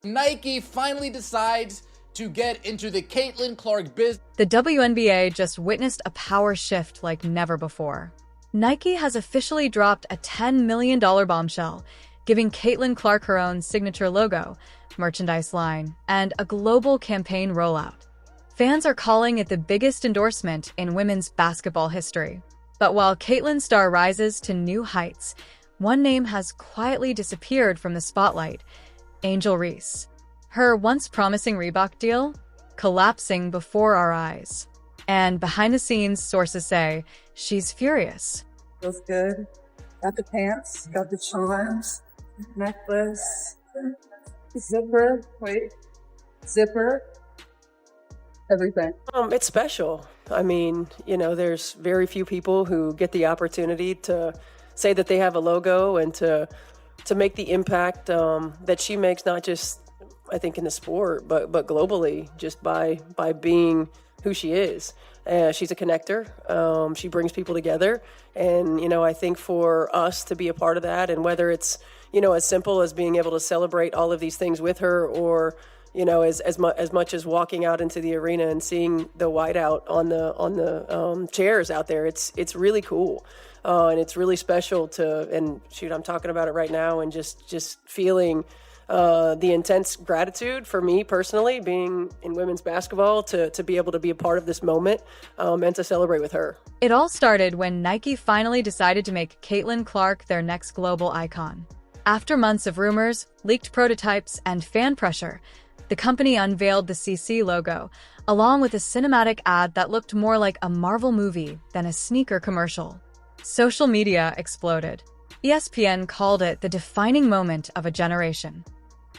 Nike finally decides to get into the Caitlyn Clark business. The WNBA just witnessed a power shift like never before. Nike has officially dropped a $10 million bombshell, giving Caitlyn Clark her own signature logo, merchandise line, and a global campaign rollout. Fans are calling it the biggest endorsement in women's basketball history. But while Caitlyn's star rises to new heights, one name has quietly disappeared from the spotlight: Angel Reese. Her once promising Reebok deal collapsing before our eyes. And behind the scenes, sources say she's furious. Feels good. Got the pants, got the charms, necklace, zipper, everything. It's special. I mean, there's very few people who get the opportunity to say that they have a logo and to make the impact that she makes, not just, I think, in the sport, but globally, just by being who she is. She's a connector. She brings people together. And, I think for us to be a part of that, and whether it's, as simple as being able to celebrate all of these things with her, or, as much as walking out into the arena and seeing the whiteout on the chairs out there, it's really cool. And it's really special and shoot, I'm talking about it right now, and just feeling the intense gratitude for me personally, being in women's basketball, to be able to be a part of this moment and to celebrate with her. It all started when Nike finally decided to make Caitlyn Clark their next global icon. After months of rumors, leaked prototypes, and fan pressure, the company unveiled the CC logo, along with a cinematic ad that looked more like a Marvel movie than a sneaker commercial. Social media exploded. ESPN called it the defining moment of a generation.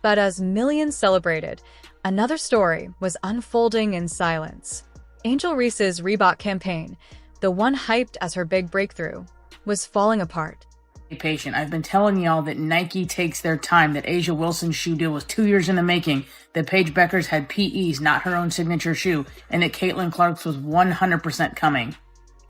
But as millions celebrated, another story was unfolding in silence. Angel Reese's Reebok campaign, the one hyped as her big breakthrough, was falling apart. Be patient. I've been telling y'all that Nike takes their time, that A'ja Wilson's shoe deal was 2 years in the making, that Paige Beckers had PEs, not her own signature shoe, and that Caitlyn Clark's was 100% coming.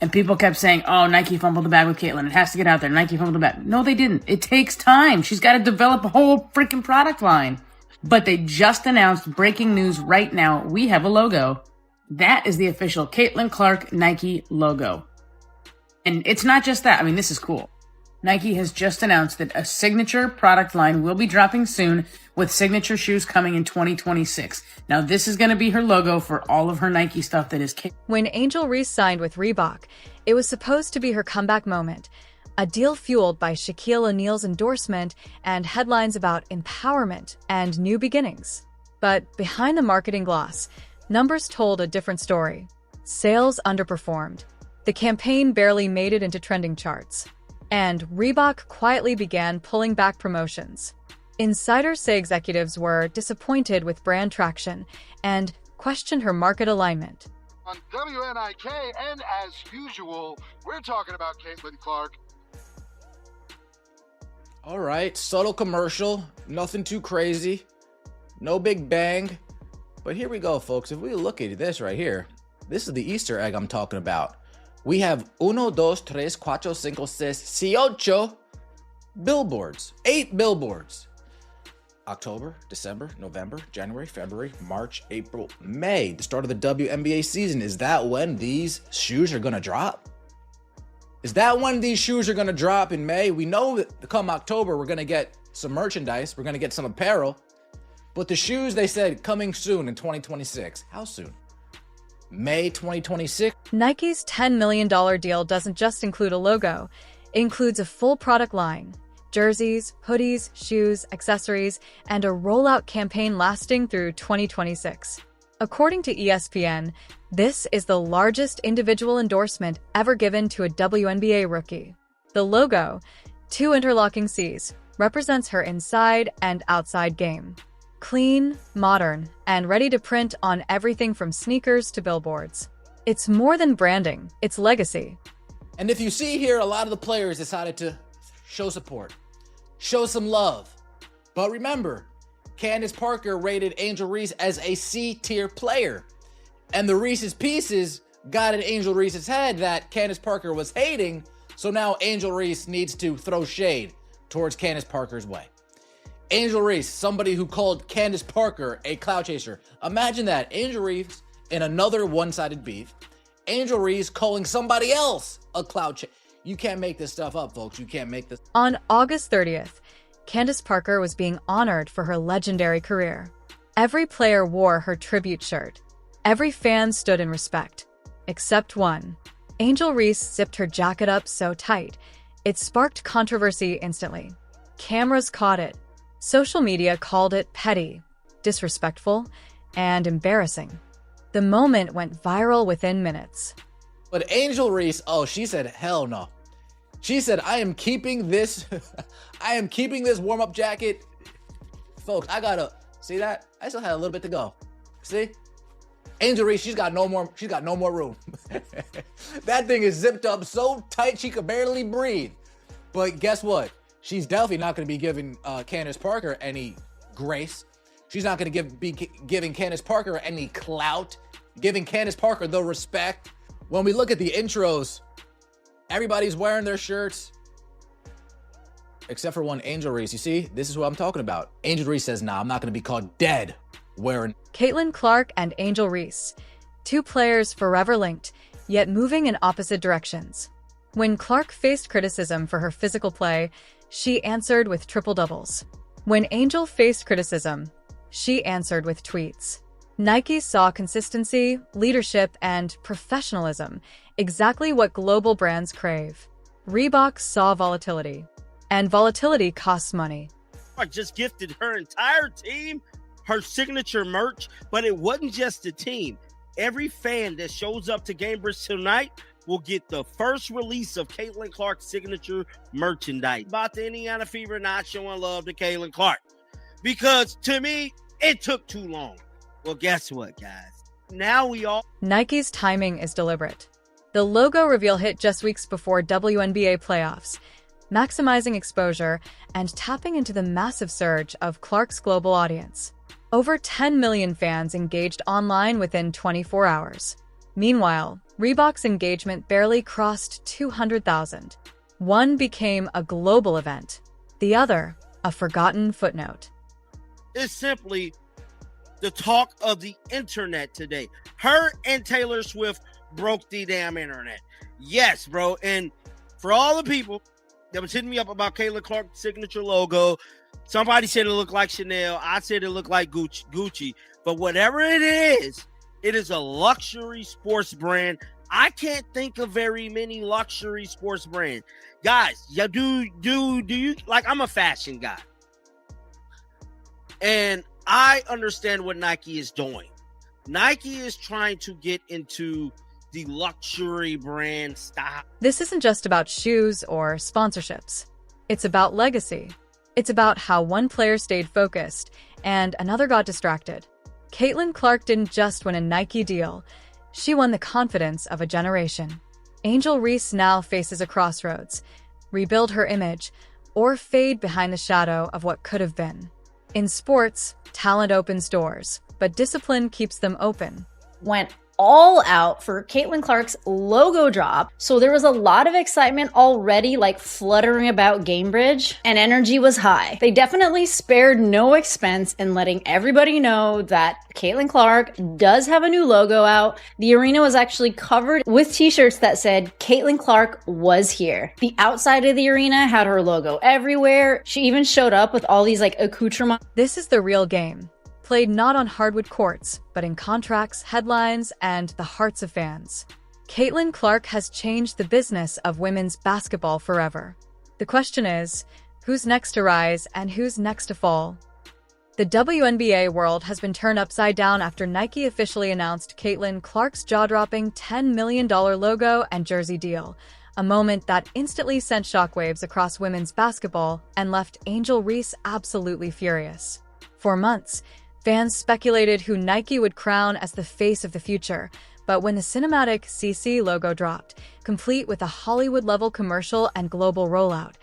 And people kept saying, oh, Nike fumbled the bag with Caitlyn. It has to get out there. Nike fumbled the bag. No, they didn't. It takes time. She's got to develop a whole freaking product line. But they just announced, breaking news right now, we have a logo. That is the official Caitlyn Clark Nike logo. And it's not just that. I mean, this is cool. Nike has just announced that a signature product line will be dropping soon, with signature shoes coming in 2026. Now, this is going to be her logo for all of her Nike stuff that is... When Angel Reese signed with Reebok, it was supposed to be her comeback moment, a deal fueled by Shaquille O'Neal's endorsement and headlines about empowerment and new beginnings. But behind the marketing gloss, numbers told a different story. Sales underperformed. The campaign barely made it into trending charts. And Reebok quietly began pulling back promotions. Insiders say executives were disappointed with brand traction and questioned her market alignment. On WNIK, and as usual, we're talking about Caitlyn Clark. All right, subtle commercial, nothing too crazy, no big bang. But here we go, folks. If we look at this right here, this is the Easter egg I'm talking about. We have 1, 2, 3, 4, 5, 6, 8 billboards. 8 billboards. October, December, November, January, February, March, April, May. The start of the WNBA season. Is that when these shoes are going to drop? Is that when these shoes are going to drop in May? We know that come October, we're going to get some merchandise. We're going to get some apparel. But the shoes, they said, coming soon in 2026. How soon? May 2026. Nike's $10 million deal doesn't just include a logo. It includes a full product line: jerseys, hoodies, shoes, accessories, and a rollout campaign lasting through 2026. According to ESPN, this is the largest individual endorsement ever given to a WNBA rookie. The logo, 2 interlocking C's, represents her inside and outside game. Clean, modern, and ready to print on everything from sneakers to billboards. It's more than branding, it's legacy. And if you see here, a lot of the players decided to show support, show some love. But remember, Candace Parker rated Angel Reese as a C-tier player. And the Reese's Pieces got in Angel Reese's head that Candace Parker was hating, so now Angel Reese needs to throw shade towards Candace Parker's way. Angel Reese, somebody who called Candace Parker a cloud chaser. Imagine that. Angel Reese in another one-sided beef. Angel Reese calling somebody else a cloud chaser. You can't make this stuff up, folks. You can't make this. On August 30th, Candace Parker was being honored for her legendary career. Every player wore her tribute shirt. Every fan stood in respect. Except one. Angel Reese zipped her jacket up so tight, it sparked controversy instantly. Cameras caught it. Social media called it petty, disrespectful, and embarrassing. The moment went viral within minutes. But Angel Reese, she said, hell no. She said, I am keeping this, warm-up jacket. Folks, see that? I still had a little bit to go. See? Angel Reese, she's got no more room. That thing is zipped up so tight she could barely breathe. But guess what? She's definitely not going to be giving Candace Parker any grace. She's not going to be giving Candace Parker any clout, giving Candace Parker the respect. When we look at the intros, everybody's wearing their shirts, except for one, Angel Reese. You see, this is what I'm talking about. Angel Reese says, nah, I'm not going to be called dead wearing. Caitlyn Clark and Angel Reese, two players forever linked, yet moving in opposite directions. When Clark faced criticism for her physical play, she answered with triple doubles. When Angel faced criticism, she answered with tweets. Nike saw consistency, leadership, and professionalism, exactly what global brands crave. Reebok saw volatility, and volatility costs money. I just gifted her entire team her signature merch, but it wasn't just the team. Every fan that shows up to Gamebridge tonight will get the first release of Caitlyn Clark's signature merchandise. About the Indiana Fever not showing love to Caitlyn Clark, because to me, it took too long. Well, guess what, guys? Now Nike's timing is deliberate. The logo reveal hit just weeks before WNBA playoffs, maximizing exposure and tapping into the massive surge of Clark's global audience. Over 10 million fans engaged online within 24 hours. Meanwhile, Reebok's engagement barely crossed 200,000. One became a global event, the other, a forgotten footnote. It's simply the talk of the internet today. Her and Taylor Swift broke the damn internet. Yes, bro. And for all the people that was hitting me up about Caitlyn Clark's signature logo, somebody said it looked like Chanel. I said it looked like Gucci. But whatever it is a luxury sports brand. I can't think of very many luxury sports brands. Guys, yeah, do you, like, I'm a fashion guy. And I understand what Nike is doing. Nike is trying to get into the luxury brand style. This isn't just about shoes or sponsorships. It's about legacy. It's about how one player stayed focused and another got distracted. Caitlyn Clark didn't just win a Nike deal. She won the confidence of a generation. Angel Reese now faces a crossroads: rebuild her image or fade behind the shadow of what could have been. In sports, talent opens doors, but discipline keeps them open. Went all out for Caitlyn Clark's logo drop. So there was a lot of excitement already, like fluttering about Gamebridge, and energy was high. They definitely spared no expense in letting everybody know that Caitlyn Clark does have a new logo out. The arena was actually covered with t-shirts that said Caitlyn Clark was here. The outside of the arena had her logo everywhere. She even showed up with all these like accoutrements. This is the real game. Played not on hardwood courts, but in contracts, headlines, and the hearts of fans. Caitlyn Clark has changed the business of women's basketball forever. The question is, who's next to rise and who's next to fall? The WNBA world has been turned upside down after Nike officially announced Caitlyn Clark's jaw-dropping $10 million logo and jersey deal, a moment that instantly sent shockwaves across women's basketball and left Angel Reese absolutely furious. For months, fans speculated who Nike would crown as the face of the future, but when the cinematic CC logo dropped, complete with a Hollywood-level commercial and global rollout,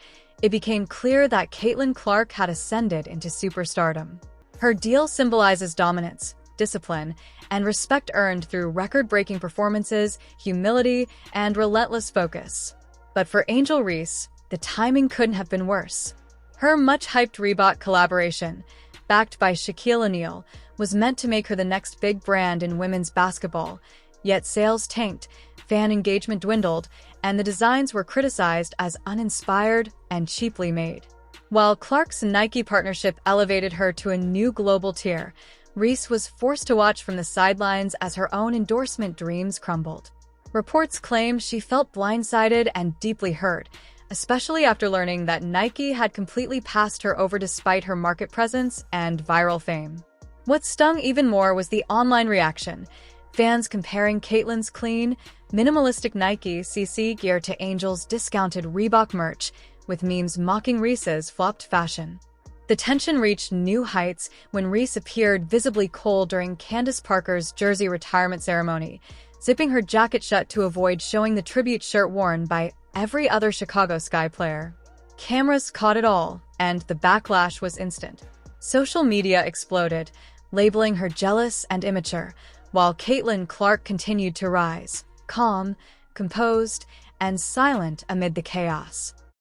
it became clear that Caitlyn Clark had ascended into superstardom. Her deal symbolizes dominance, discipline, and respect earned through record-breaking performances, humility, and relentless focus. But for Angel Reese, the timing couldn't have been worse. Her much-hyped Reebok collaboration, backed by Shaquille O'Neal, was meant to make her the next big brand in women's basketball, yet sales tanked, fan engagement dwindled, and the designs were criticized as uninspired and cheaply made. While Clark's Nike partnership elevated her to a new global tier, Reese was forced to watch from the sidelines as her own endorsement dreams crumbled. Reports claim she felt blindsided and deeply hurt, especially after learning that Nike had completely passed her over despite her market presence and viral fame. What stung even more was the online reaction, fans comparing Caitlyn's clean, minimalistic Nike CC gear to Angel's discounted Reebok merch, with memes mocking Reese's flopped fashion. The tension reached new heights when Reese appeared visibly cold during Candace Parker's jersey retirement ceremony, zipping her jacket shut to avoid showing the tribute shirt worn by every other Chicago Sky player. Cameras caught it all, and the backlash was instant. Social media exploded, labeling her jealous and immature, while Caitlyn Clark continued to rise, calm, composed, and silent amid the chaos.